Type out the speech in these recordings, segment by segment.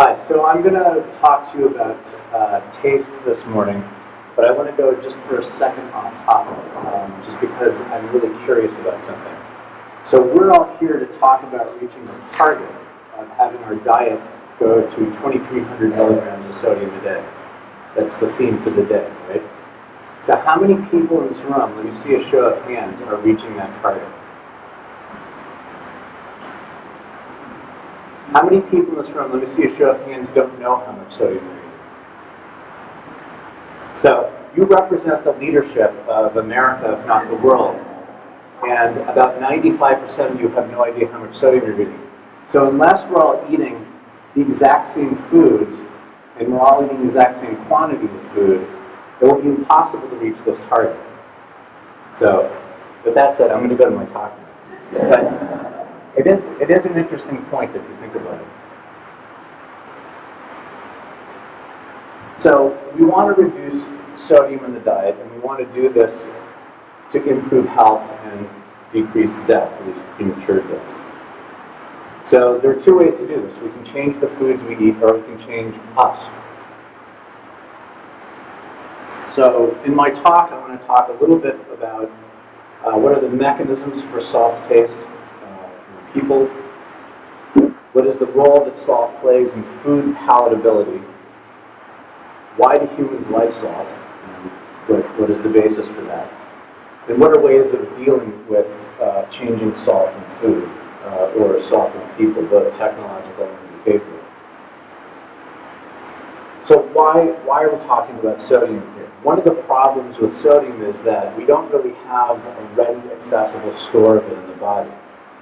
Hi, so I'm going to talk to you about taste this morning, but I want to go just for a second off topic, just because I'm really curious about something. So we're all here to talk about reaching the target of having our diet go to 2,300 milligrams of sodium a day. That's the theme for the day, right? So how many people in this room, let me see a show of hands, are reaching that target? How many people in this room, let me see a show of hands, don't know how much sodium they're eating? So you represent the leadership of America, if not the world, and about 95% of you have no idea how much sodium you're eating. So unless we're all eating the exact same foods, and we're all eating the exact same quantities of food, it will be impossible to reach this target. So, with that said, I'm going to go to my talk now. But it is an interesting point if you think about it. So we want to reduce sodium in the diet, and we want to do this to improve health and decrease death, at least premature death. So there are two ways to do this. We can change the foods we eat, or we can change us. So in my talk, I want to talk a little bit about what are the mechanisms for salt taste in people, what is the role that salt plays in food palatability, why do humans like salt, and what is the basis for that, and what are ways of dealing with changing salt in food, or salt in people, both technological and behavioral. So why are we talking about sodium here? One of the problems with sodium is that we don't really have a ready, accessible store of it in the body.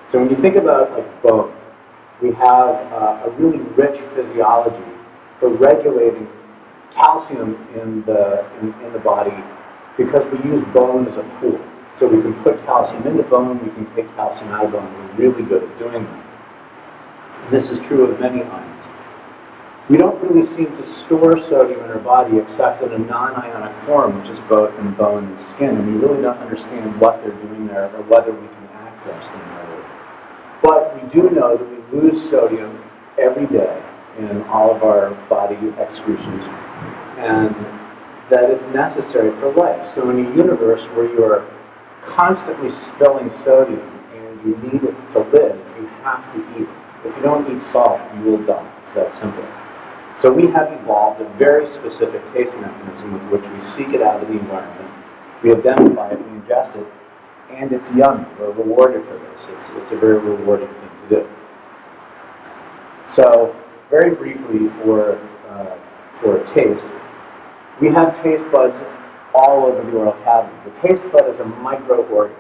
So when you think about like bone, we have a really rich physiology for regulating calcium in the body because we use bone as a pool. So we can put calcium in the bone, we can take calcium out of bone. We're really good at doing that. And this is true of many ions. We don't really seem to store sodium in our body except in a non-ionic form, which is both in bone and skin, and we really don't understand what they're doing there or whether we can access them readily. But we do know that we lose sodium every day in all of our body excretions, and that it's necessary for life. So in a universe where you are constantly spilling sodium and you need it to live, you have to eat it. If you don't eat salt, you will die. It's that simple. So we have evolved a very specific taste mechanism with which we seek it out of the environment, we identify it, we ingest it, and it's yummy. We're rewarded for this. It's a very rewarding thing to do. So very briefly for taste, we have taste buds all over the oral cavity. The taste bud is a microorgan.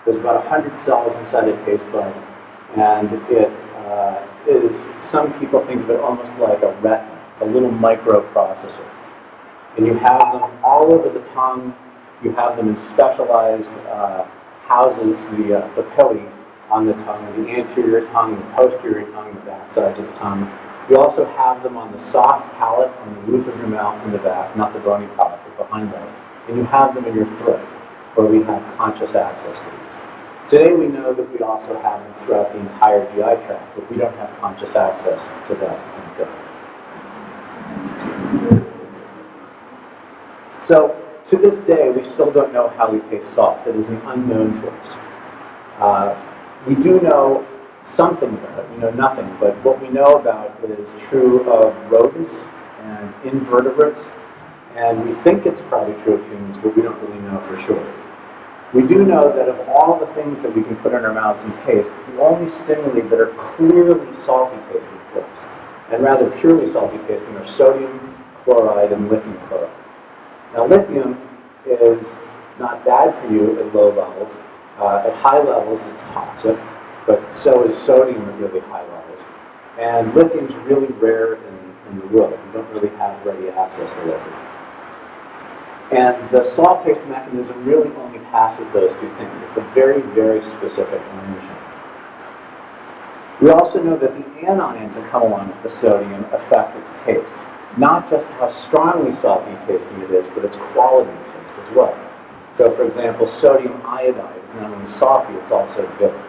There's about 100 cells inside a taste bud, and it is, some people think of it almost like a retina. It's a little microprocessor. And you have them all over the tongue. You have them in specialized houses, the papillae on the tongue, the anterior tongue, the posterior tongue, the back sides of the tongue. You also have them on the soft palate, on the roof of your mouth in the back, not the bony palate, but behind that. And you have them in your throat, where we have conscious access to these. Today we know that we also have them throughout the entire GI tract, but we don't have conscious access to that. Okay. So to this day, we still don't know how we taste salt. It is an unknown to us. We do know something about it. We know nothing, but what we know about it is true of rodents and invertebrates, and we think it's probably true of humans, but we don't really know for sure. We do know that of all the things that we can put in our mouths and taste, the only stimuli that are clearly salty tasting for us, and rather purely salty tasting, are sodium chloride and lithium chloride. Now lithium is not bad for you at low levels. At high levels it's toxic, but so is sodium at really high levels. And lithium is really rare in the world. We don't really have ready access to lithium. And the salt taste mechanism really only passes those two things. It's a very, very specific arrangement. We also know that the anions that come along with the sodium affect its taste. Not just how strongly salty tasting it is, but its quality of taste as well. So for example, sodium iodide is not only salty, it's also bitter.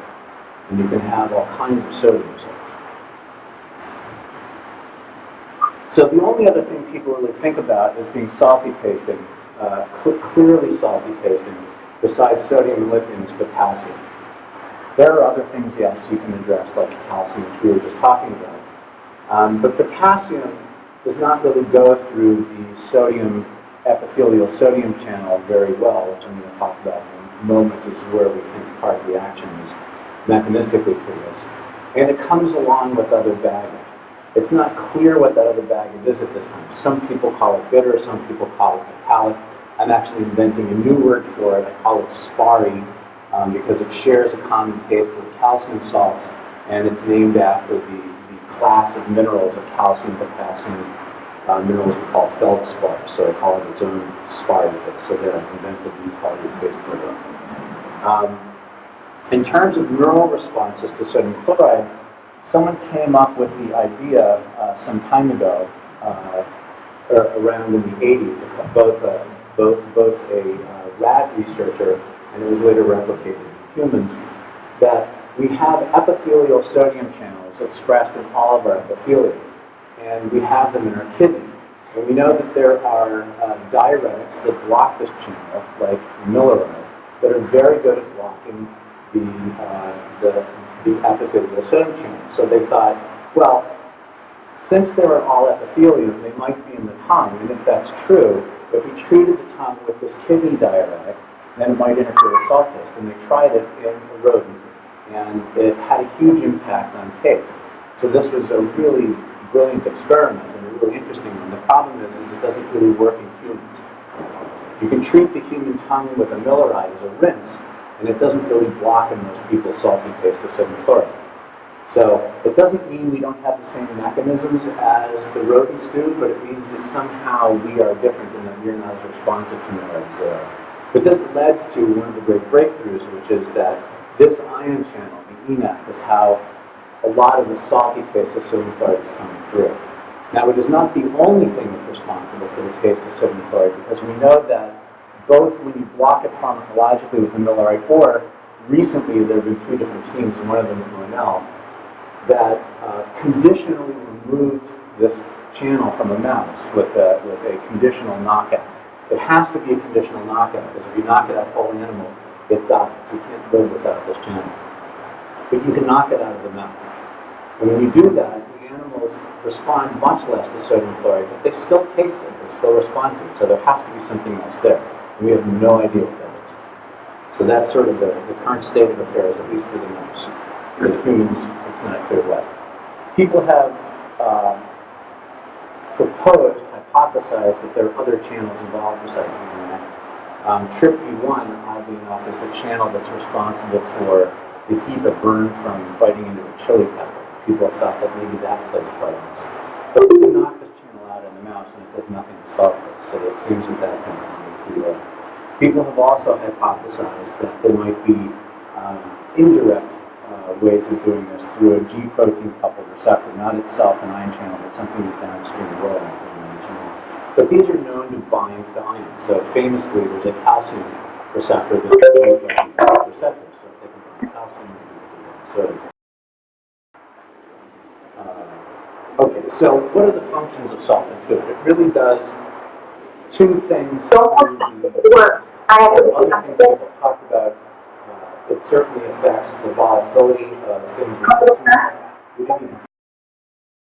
And you can have all kinds of sodium salts. So the only other thing people really think about as being salty tasting, clearly salty tasting, besides sodium and lithium, is potassium. There are other things, yes, you can address, like calcium, which we were just talking about. But potassium does not really go through the sodium epithelial sodium channel very well, which I'm going to talk about in a moment, is where we think part of the action is mechanistically for this. And it comes along with other baggage. It's not clear what that other baggage is at this time. Some people call it bitter, some people call it metallic. I'm actually inventing a new word for it. I call it sparry, because it shares a common taste with calcium salts, and it's named after the class of minerals of calcium, potassium, minerals we call feldspar. So I call it its own spar with it. So there, I've invented a new part of the taste for it. In terms of neural responses to sodium chloride, someone came up with the idea some time ago, around in the 80s, both a rat researcher, and it was later replicated in humans, that we have epithelial sodium channels expressed in all of our epithelium, and we have them in our kidney. And we know that there are diuretics that block this channel, like millerite, that are very good at blocking the epithelial sodium channel. So they thought, well, since they are all epithelium, they might be in the tongue, and if that's true, if we treated the tongue with this kidney diuretic, then it might interfere with salt taste. And they tried it in a rodent, and it had a huge impact on taste. So this was a really brilliant experiment and a really interesting one. The problem is it doesn't really work in humans. You can treat the human tongue with a millerite as a rinse, and it doesn't really block in most people's salty taste of sodium chloride. So it doesn't mean we don't have the same mechanisms as the rodents do, but it means that somehow we are different and that we're not as responsive to millerites as they are. But this led to one of the great breakthroughs, which is that this ion channel, the Innate, is how a lot of the salty taste of sodium chloride is coming through. Now, it is not the only thing that's responsible for the taste of sodium chloride, because we know that both when you block it pharmacologically with a millerite, or recently there have been 2 different teams, one of them at Monell, that conditionally removed this channel from a mouse with a conditional knockout. It has to be a conditional knockout, because if you knock it out whole animal, it dies. You can't live without this channel. But you can knock it out of the mouth. And when you do that, the animals respond much less to sodium chloride, but they still taste it, they still respond to it. So there has to be something else there. And we have no idea what that is. So that's sort of the current state of affairs, at least for the mouse. For the humans, it's not clear what. People have proposed, hypothesized, that there are other channels involved besides the Innate. TRPV1, oddly enough, is the channel that's responsible for the heat that burned from biting into a chili pepper. People have thought that maybe that plays part in this. But we can knock this channel out in the mouse and it does nothing to salt taste, so it seems that that's an anomaly. People have also hypothesized that there might be indirect ways of doing this through a G protein coupled receptor, not itself an ion channel, but something with downstream role in an ion channel. But these are known to bind to ions. So famously, there's a calcium receptor that's a G protein receptor. So if they can bind calcium, they can bind sodium. Okay, so what are the functions of salt in food? It really does 2 things. Other things people have talked about. It certainly affects the volatility of things we consume. We didn't even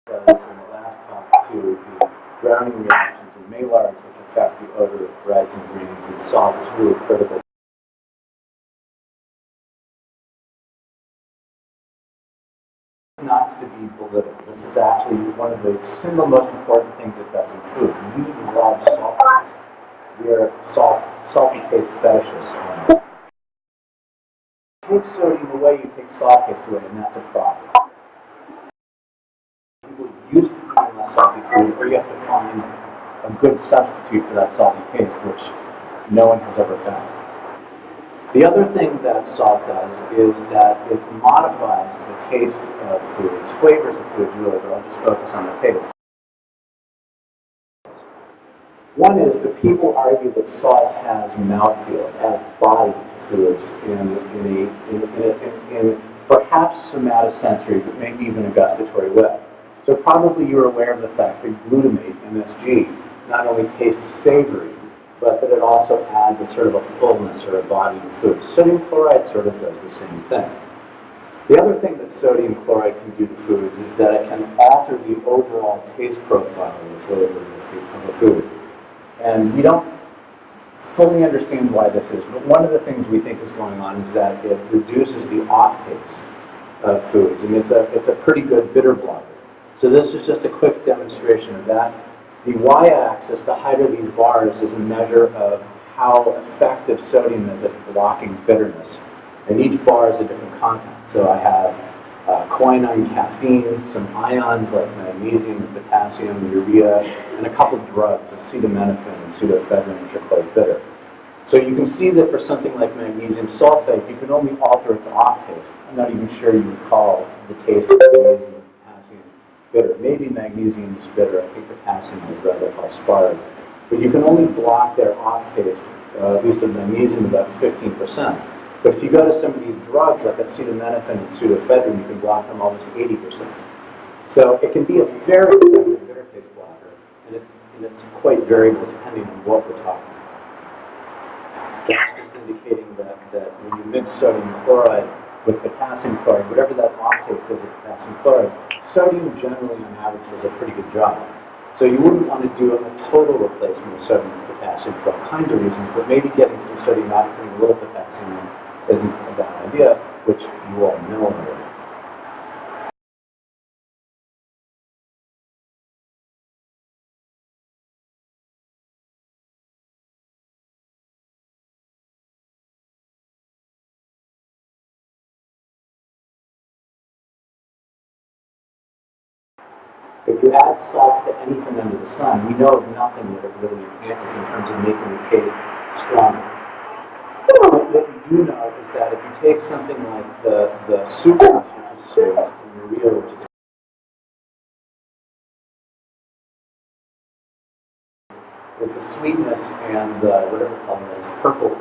discuss in the last talk to the browning reactions in Maillards, which affect the odor of breads and grains, and salt is really critical. It's not to be belittled. This is actually one of the single most important things it does in food. We love salt taste. We are salty taste fetishists. You take sodium away, you take salt taste away, and that's a problem. People used to eating less salty food, or you have to find a good substitute for that salty taste, which no one has ever found. The other thing that salt does is that it modifies the taste of foods, flavors of foods really, but I'll just focus on the taste. One is that people argue that salt has mouthfeel, adds body to foods in perhaps somatosensory, but maybe even a gustatory way. So probably you're aware of the fact that glutamate, MSG, not only tastes savory, but that it also adds a sort of a fullness or a body to food. Sodium chloride sort of does the same thing. The other thing that sodium chloride can do to foods is that it can alter the overall taste profile of the flavor of a food. And we don't fully understand why this is, but one of the things we think is going on is that it reduces the off-taste of foods, and it's a pretty good bitter blocker. So this is just a quick demonstration of that. The y-axis, the height of these bars, is a measure of how effective sodium is at blocking bitterness. And each bar is a different compound. So I have quinine, caffeine, some ions like magnesium and potassium, urea, and a couple drugs, acetaminophen and pseudoephedrine, which are quite bitter. So you can see that for something like magnesium sulfate, you can only alter its off-taste. I'm not even sure you would call the taste of magnesium and potassium bitter. Maybe magnesium is bitter. I think potassium I'd rather call sparg. But you can only block their off-taste, at least of magnesium, about 15%. But if you go to some of these drugs like acetaminophen and pseudoephedrine, you can block them almost 80%. So it can be a very effective bitter taste blocker, and it's quite variable depending on what we're talking about. That's just indicating that when you mix sodium chloride with potassium chloride, whatever that off-taste is of potassium chloride, sodium generally on average does a pretty good job. So you wouldn't want to do a total replacement of sodium with potassium for all kinds of reasons, but maybe getting some sodium out and putting a little potassium in isn't a bad idea, which you all know already. If you add salt to anything under the sun, we know of nothing that it really enhances in terms of making the taste stronger. But what we do know is that if you take something like the sucrose, which is sweet, and urea, which is the sweetness, and whatever color it is, purple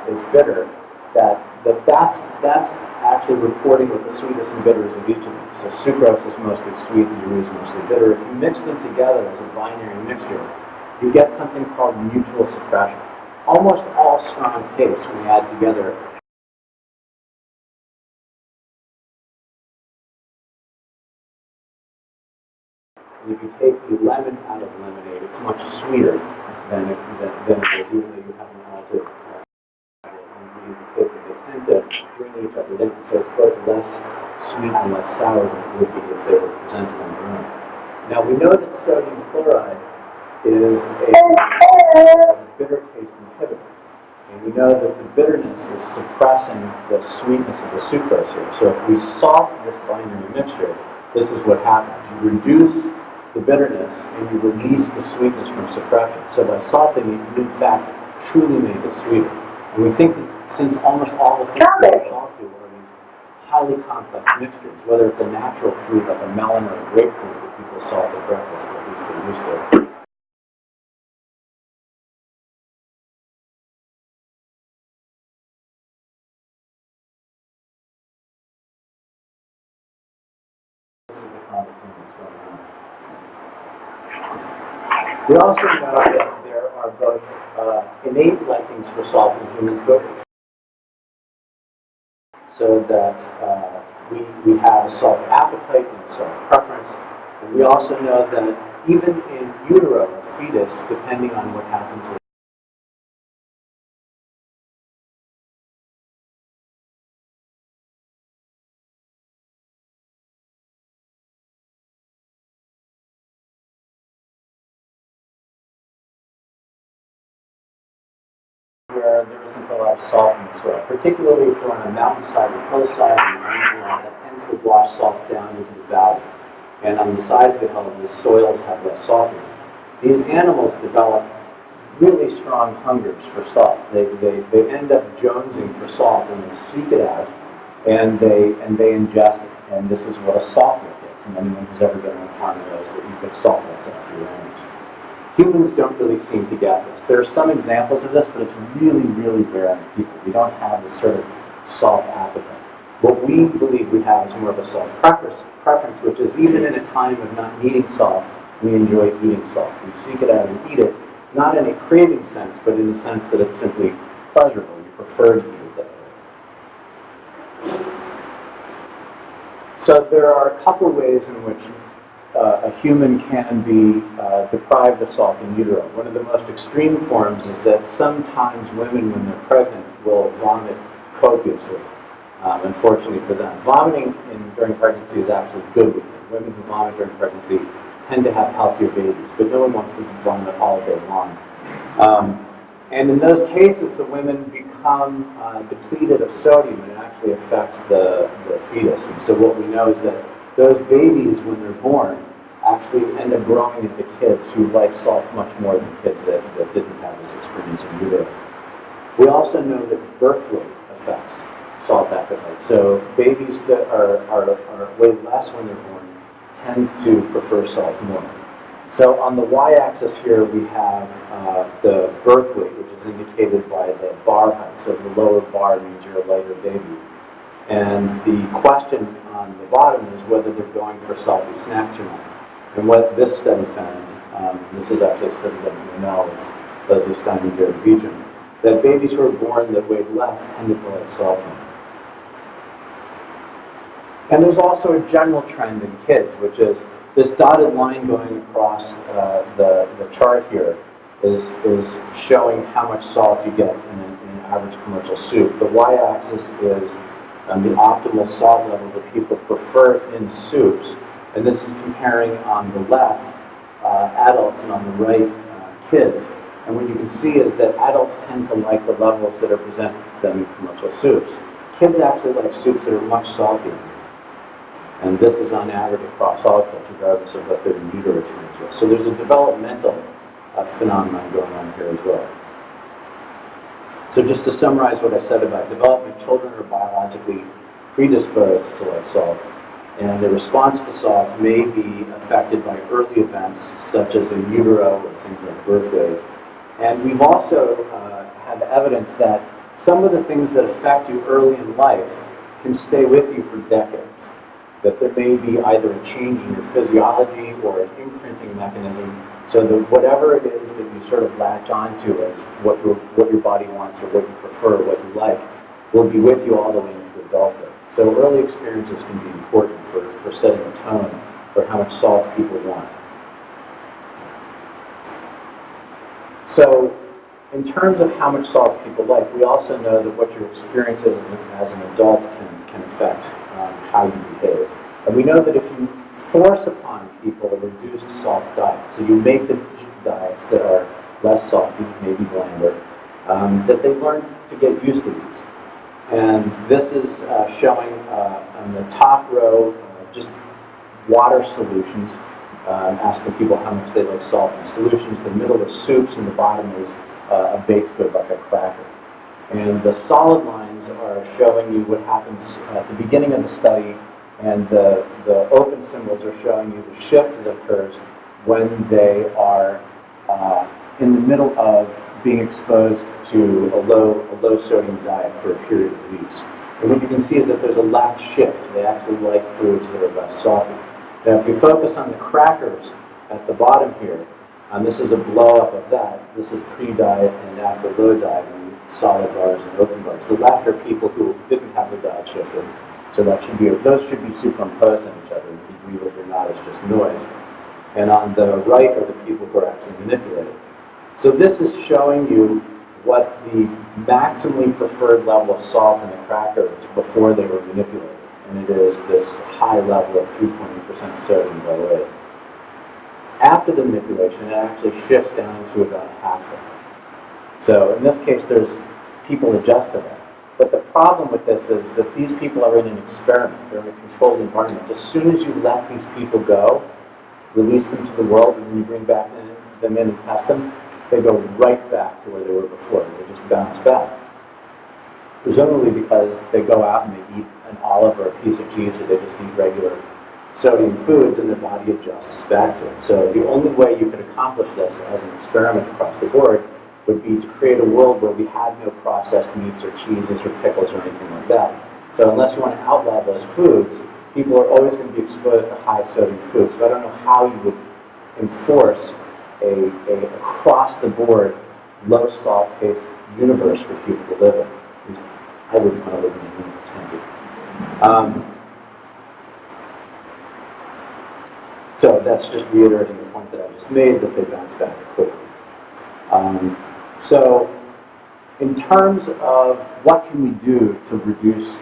is bitter, that's actually reporting what the sweetness and bitters of each of them. So sucrose is mostly sweet and urea is mostly bitter. If you mix them together as a binary mixture, you get something called mutual suppression. Almost all strong tastes, when you add together, and if you take the lemon out of lemonade, it's much sweeter than it is, even though you haven't altered ingredient taste. They tend to bring each other down, so it's both less sweet and less sour than it would be if they were presented on their own. Now we know that sodium chloride is a bitter taste inhibitor. And we know that the bitterness is suppressing the sweetness of the sucrose here. So if we salt this binary mixture, this is what happens. You reduce the bitterness and you release the sweetness from suppression. So by salting it, you in fact truly make it sweeter. And we think that since almost all the things that salt to are these highly complex mixtures, whether it's a natural fruit like a melon or a grapefruit that people salt at breakfast, or at least they used to. We also know that there are both innate likings for salt in humans, but so that we have a salt appetite and a salt preference. And we also know that even in utero, a fetus, depending on what happens with where there isn't a lot of salt in the soil, particularly if we're on a mountainside or hillside and it rains a lot, that tends to wash salt down into the valley. And on the side of the hill, the soils have less salt in them. These animals develop really strong hungers for salt. They end up jonesing for salt and they seek it out and they ingest it. And this is what a salt lick is. And anyone who's ever been on a farm knows that you get salt licks out for your animals. Humans don't really seem to get this. There are some examples of this, but it's really, really rare in people. We don't have this sort of salt appetite. What we believe we have is more of a salt preference, which is even in a time of not needing salt, we enjoy eating salt. We seek it out and eat it, not in a craving sense, but in the sense that it's simply pleasurable. You prefer to eat it that way. So there are a couple of ways in which a human can be deprived of salt in utero. One of the most extreme forms is that sometimes women, when they're pregnant, will vomit copiously. Unfortunately for them. Vomiting during pregnancy is actually good with them. Women who vomit during pregnancy tend to have healthier babies, but no one wants them to vomit all day long. And in those cases, the women become depleted of sodium, and it actually affects the fetus. And so what we know is that those babies, when they're born, actually end up growing into kids who like salt much more than kids that didn't have this experience in utero. We also know that birth weight affects salt appetite. So babies that are weighed less when they're born tend to prefer salt more. So on the y-axis here we have the birth weight, which is indicated by the bar height. So the lower bar means you're a lighter baby. And the question on the bottom is whether they're going for salty snacks or not. And what this study found, this is actually a study that Monell, Breslin, and region, that babies who are born that weighed less tended to like salt more. And there's also a general trend in kids, which is this dotted line going across the chart here is showing how much salt you get in an average commercial soup. The y-axis is the optimal salt level that people prefer in soups, and this is comparing on the left adults and on the right kids. And what you can see is that adults tend to like the levels that are presented to them in commercial soups. Kids actually like soups that are much saltier. And this is on average across all kids, regardless of what their utero experience was. So there's a developmental phenomenon going on here as well. So just to summarize what I said about development, children are biologically predisposed to like salt, and the response to salt may be affected by early events such as in utero or things like birth weight. And we've also have evidence that some of the things that affect you early in life can stay with you for decades. That there may be either a change in your physiology or an imprinting mechanism, so that whatever it is that you sort of latch onto as what your body wants or what you prefer, what you like, will be with you all the way into adulthood. So early experiences can be important for setting a tone for how much salt people want. So in terms of how much salt people like, we also know that what your experience is as an adult can affect how you behave. And we know that if you force upon people a reduced salt diet, so you make them eat diets that are less salty, maybe blander, that they learn to get used to these. And this is showing on the top row just water solutions, asking people how much they like salt in solutions. The middle is soups, and the bottom is a baked good like a cracker. And the solid lines are showing you what happens at the beginning of the study, and the open symbols are showing you the shift that occurs when they are in the middle of being exposed to a low sodium diet for a period of weeks. And what you can see is that there's a left shift. They actually like foods that are less salty. Now if you focus on the crackers at the bottom here, and this is a blow up of that. This is pre-diet and after low diet, and solid bars and open bars. The left are people who didn't have their diet shifted, so those should be superimposed on each other. The degree that they're not is just noise. And on the right are the people who are actually manipulated. So this is showing you what the maximally preferred level of salt in the cracker is before they were manipulated, and it is this high level of 3.8% sodium by weight. After the manipulation, it actually shifts down to about half that. So in this case, there's people adjust to that. But the problem with this is that these people are in an experiment. They're in a controlled environment. As soon as you let these people go, release them to the world, and then you bring them in and test them, they go right back to where they were before. They just bounce back. Presumably because they go out and they eat an olive or a piece of cheese, or they just eat regular sodium foods, and their body adjusts back to it. So the only way you could accomplish this as an experiment across the board would be to create a world where we had no processed meats or cheeses or pickles or anything like that. So unless you want to outlaw those foods, people are always going to be exposed to high sodium foods. So I don't know how you would enforce a across-the-board low-salt taste universe for people to live in. At least I wouldn't want to live in a universe, thank you. So that's just reiterating the point that I just made, that they bounce back quickly. So in terms of what can we do to reduce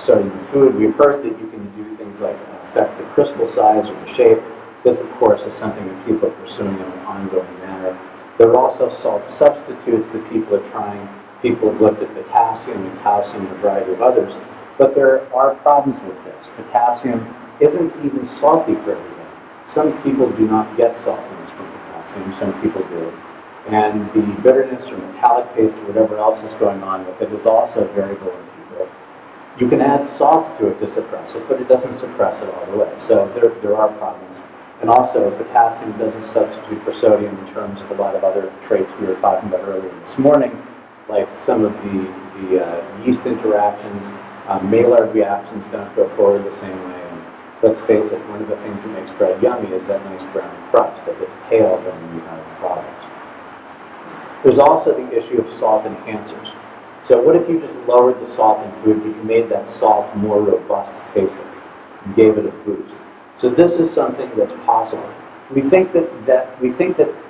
sodium in food, we've heard that you can do things like affect the crystal size or the shape. This, of course, is something that people are pursuing in an ongoing manner. There are also salt substitutes that people are trying. People have looked at potassium and calcium and a variety of others. But there are problems with this. Potassium isn't even salty for everybody. Some people do not get saltiness from potassium, some people do. And the bitterness or metallic taste or whatever else is going on with it is also variable in people. You can add salt to it to suppress it, but it doesn't suppress it all the way. So there are problems. And also, potassium doesn't substitute for sodium in terms of a lot of other traits we were talking about earlier this morning, like some of the yeast interactions. Maillard reactions don't go forward the same way. And let's face it, one of the things that makes bread yummy is that nice brown crust. If it's pale, then you have problems. There's also the issue of salt enhancers. So what if you just lowered the salt in food, but you made that salt more robust tasting? You gave it a boost. So this is something that's possible. We think that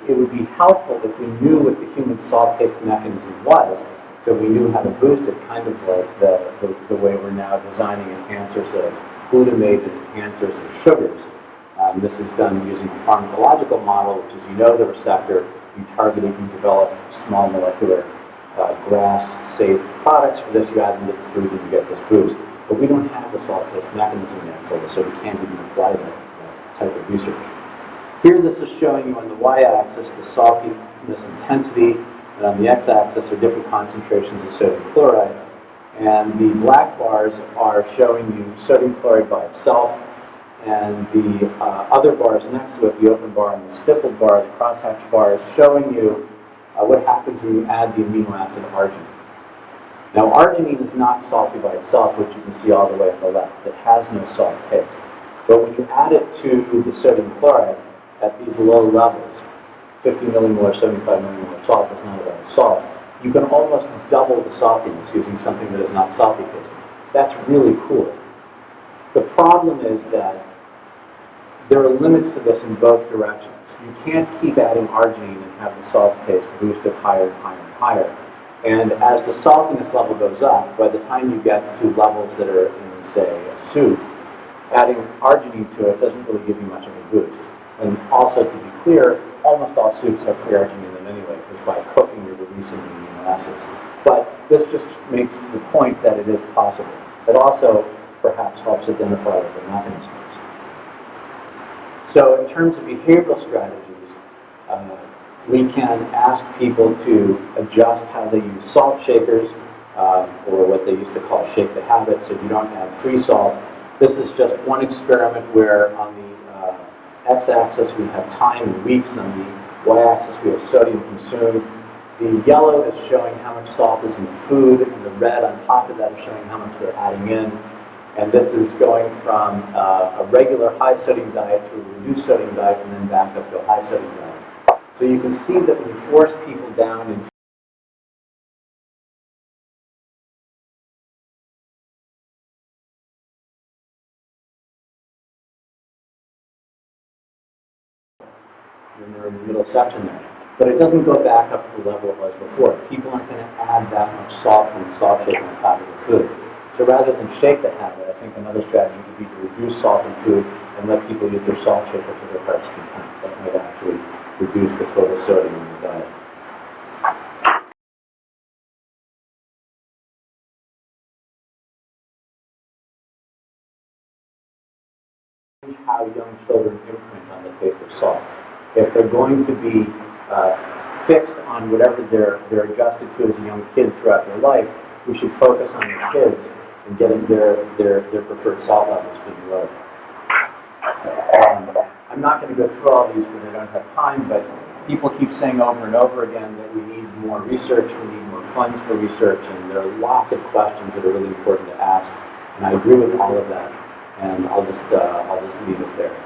it would be helpful if we knew what the human salt taste mechanism was, so we knew how to boost it, kind of like the way we're now designing enhancers of glutamate and enhancers of sugars. This is done using a pharmacological model, which is you know the receptor, you target it, you develop small molecular GRAS-safe products. For this, you add them to the food and you get this boost. But we don't have the salt taste mechanism yet for this, so we can't even apply that type of research. Here, this is showing you on the y-axis the saltiness intensity, and on the x-axis are different concentrations of sodium chloride. And the black bars are showing you sodium chloride by itself, and the other bars next to it, the open bar and the stippled bar, the crosshatch bar, is showing you what happens when you add the amino acid arginine. Now, arginine is not salty by itself, which you can see all the way on the left. It has no salt taste. But when you add it to the sodium chloride at these low levels, 50 millimolar, 75 millimolar salt is not a lot of salt, you can almost double the saltiness using something that is not salty tasting. That's really cool. The problem is that there are limits to this in both directions. You can't keep adding arginine and have the salt taste boosted higher and higher and higher. And as the saltiness level goes up, by the time you get to levels that are in, say, a soup, adding arginine to it doesn't really give you much of a boost. And also, to be clear, almost all soups have free arginine in them anyway, because by cooking you're releasing the amino acids. But this just makes the point that it is possible. It also perhaps helps identify what the mechanism is. So in terms of behavioral strategies, we can ask people to adjust how they use salt shakers, or what they used to call shake the habit, so you don't add free salt. This is just one experiment where on the x-axis we have time in weeks, and on the y-axis we have sodium consumed. The yellow is showing how much salt is in the food, and the red on top of that is showing how much they're adding in. And this is going from a regular high sodium diet to a reduced sodium diet, and then back up to a high sodium diet. So you can see that when you force people down into when they're in the middle section there. But it doesn't go back up to the level it was before. People aren't going to add that much salt from the salt shaker on top of their food. So rather than shake the habit, I think another strategy would be to reduce salt in food and let people use their salt shaker to their heart's content. That might actually reduce the total sodium in the diet. How young children imprint on the taste of salt. If they're going to be fixed on whatever they're adjusted to as a young kid throughout their life, we should focus on the kids and getting their preferred salt levels being low. I'm not going to go through all these because I don't have time, but people keep saying over and over again that we need more research, we need more funds for research, and there are lots of questions that are really important to ask. And I agree with all of that, and I'll just leave it there.